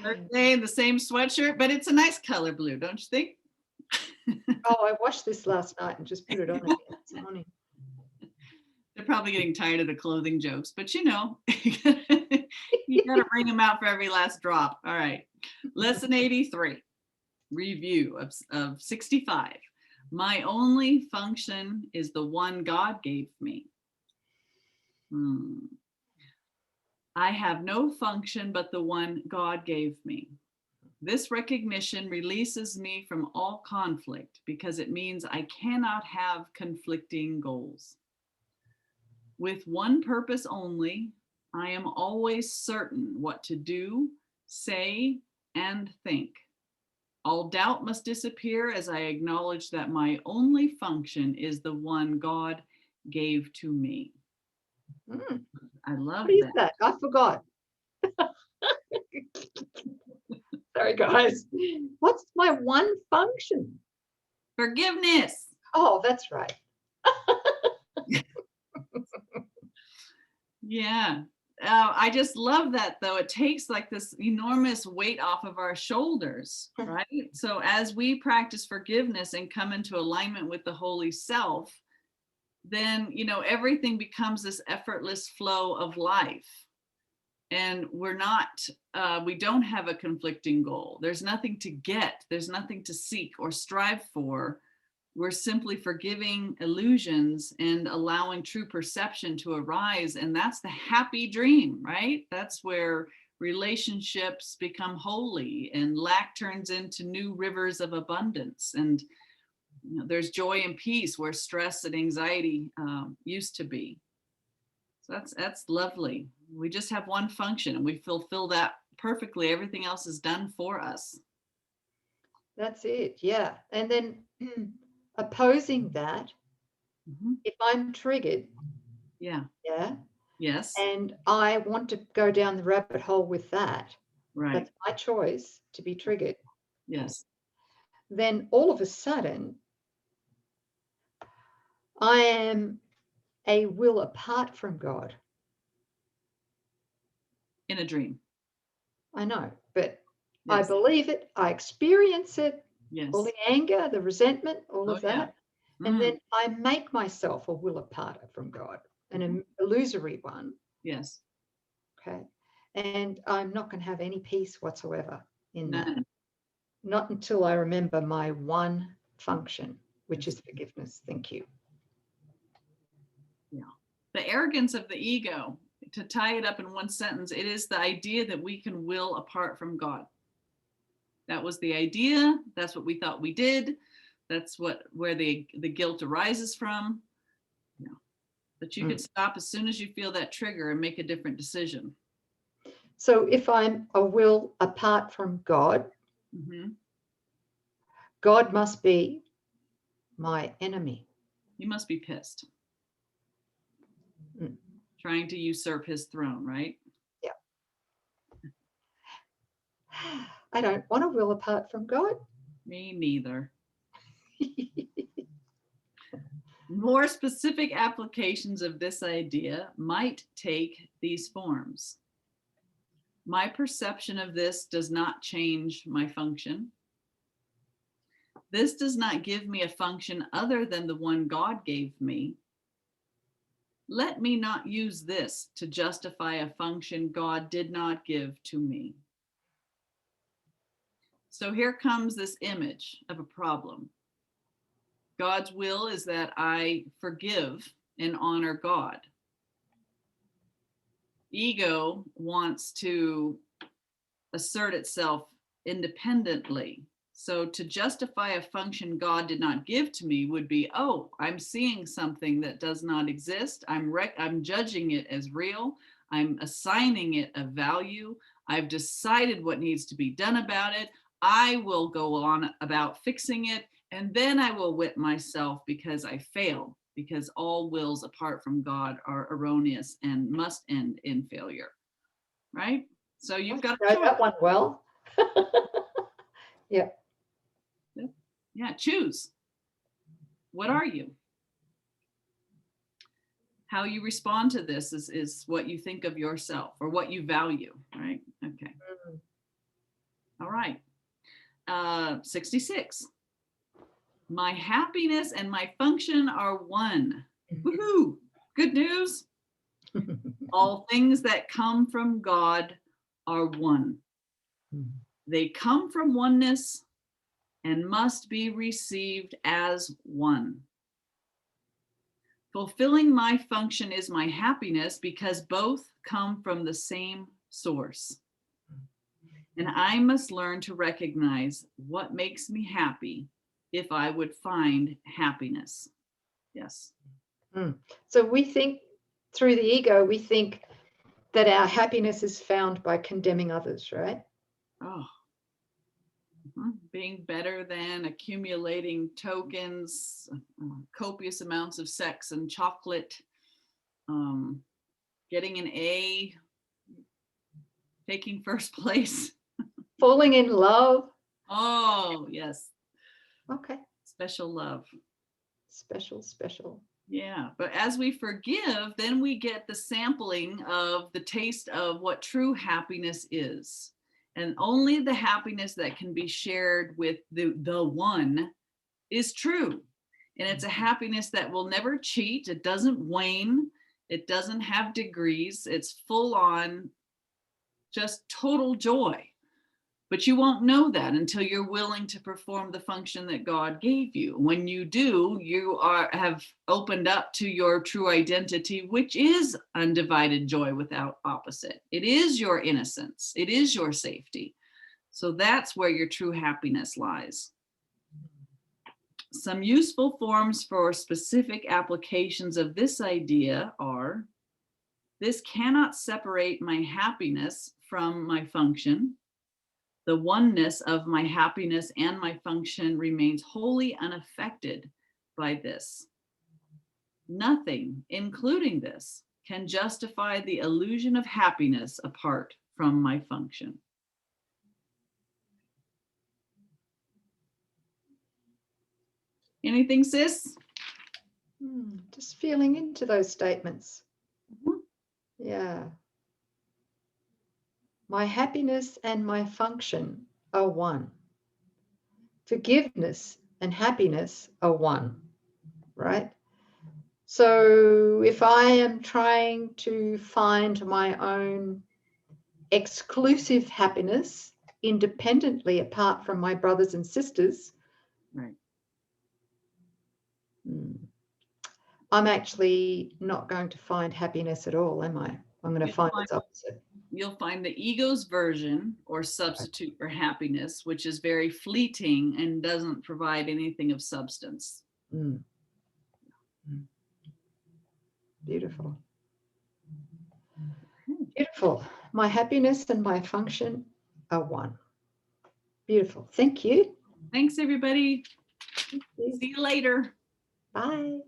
Birthday in the same sweatshirt, but it's a nice color blue, don't you think? Oh, I washed this last night and just put it on again this morning. They're probably getting tired of the clothing jokes, but you know, you got to bring them out for every last drop. All right. Lesson 83, review of 65. My only function is the one God gave me. I have no function but the one God gave me. This recognition releases me from all conflict because it means I cannot have conflicting goals. With one purpose only, I am always certain what to do, say, and think. All doubt must disappear as I acknowledge that my only function is the one God gave to me. I love What is that. that? I forgot. Sorry, guys. What's my one function? Forgiveness. Oh, that's right. Yeah. I just love that, though. It takes like this enormous weight off of our shoulders, right? So as we practice forgiveness and come into alignment with the holy self, then, you know, everything becomes this effortless flow of life. And we're not, we don't have a conflicting goal. There's nothing to get, there's nothing to seek or strive for. We're simply forgiving illusions and allowing true perception to arise. And that's the happy dream, right? That's where relationships become holy and lack turns into new rivers of abundance. And you know, there's joy and peace where stress and anxiety used to be. So that's lovely. We just have one function and we fulfill that perfectly. Everything else is done for us. That's it. Yeah. And then opposing that, if I'm triggered, yeah, yes, and I want to go down the rabbit hole with that, right, that's my choice to be triggered. Yes. Then all of a sudden, I am a will apart from God. In a dream. I know, but yes. I believe it. I experience it. Yes. All the anger, the resentment, all of that. Yeah. And then I make myself a will apart from God, an illusory one. Yes. Okay. And I'm not going to have any peace whatsoever in that. Not until I remember my one function, which is forgiveness. Thank you. Yeah. The arrogance of the ego, to tie it up in one sentence, it is the idea that we can will apart from God. That was the idea. That's what we thought we did. That's where the guilt arises from. Yeah. But you can stop as soon as you feel that trigger and make a different decision. So if I'm a will apart from God, God must be my enemy. He must be pissed. Trying to usurp his throne, right? Yeah. I don't want to will apart from God. Me neither. More specific applications of this idea might take these forms. My perception of this does not change my function. This does not give me a function other than the one God gave me. Let me not use this to justify a function God did not give to me. So here comes this image of a problem. God's will is that I forgive and honor God. Ego wants to assert itself independently. So to justify a function God did not give to me would be, oh, I'm seeing something that does not exist. I'm judging it as real. I'm assigning it a value. I've decided what needs to be done about it. I will go on about fixing it, and then I will whip myself because I failed, because all wills apart from God are erroneous and must end in failure, right? So you've got to know that one well. Yeah. Yeah, choose. What are you? How you respond to this is what you think of yourself or what you value, right? Okay. All right. 66. My happiness and my function are one. Woohoo! Good news. All things that come from God are one. They come from oneness and must be received as one. Fulfilling my function is my happiness because both come from the same source. And I must learn to recognize what makes me happy if I would find happiness. Yes. So we think through the ego, we think that our happiness is found by condemning others, right? Oh, being better than, accumulating tokens, copious amounts of sex and chocolate, getting an A, taking first place. Falling in love. Oh, yes. Okay. Special love. Special. Yeah, but as we forgive, then we get the sampling of the taste of what true happiness is. And only the happiness that can be shared with the one is true. And it's a happiness that will never cheat. It doesn't wane. It doesn't have degrees. It's full on just total joy. But you won't know that until you're willing to perform the function that God gave you. When you do, you have opened up to your true identity, which is undivided joy without opposite. It is your innocence. It is your safety. So that's where your true happiness lies. Some useful forms for specific applications of this idea are: this cannot separate my happiness from my function. The oneness of my happiness and my function remains wholly unaffected by this. Nothing, including this, can justify the illusion of happiness apart from my function. Anything, sis? Just feeling into those statements. Yeah. My happiness and my function are one. Forgiveness and happiness are one, right? So if I am trying to find my own exclusive happiness independently apart from my brothers and sisters, right, I'm actually not going to find happiness at all, am I? I'm going to find its opposite. You'll find the ego's version or substitute for happiness, which is very fleeting and doesn't provide anything of substance. Beautiful. Beautiful. My happiness and my function are one. Beautiful. Thank you. Thanks, everybody. See you later. Bye.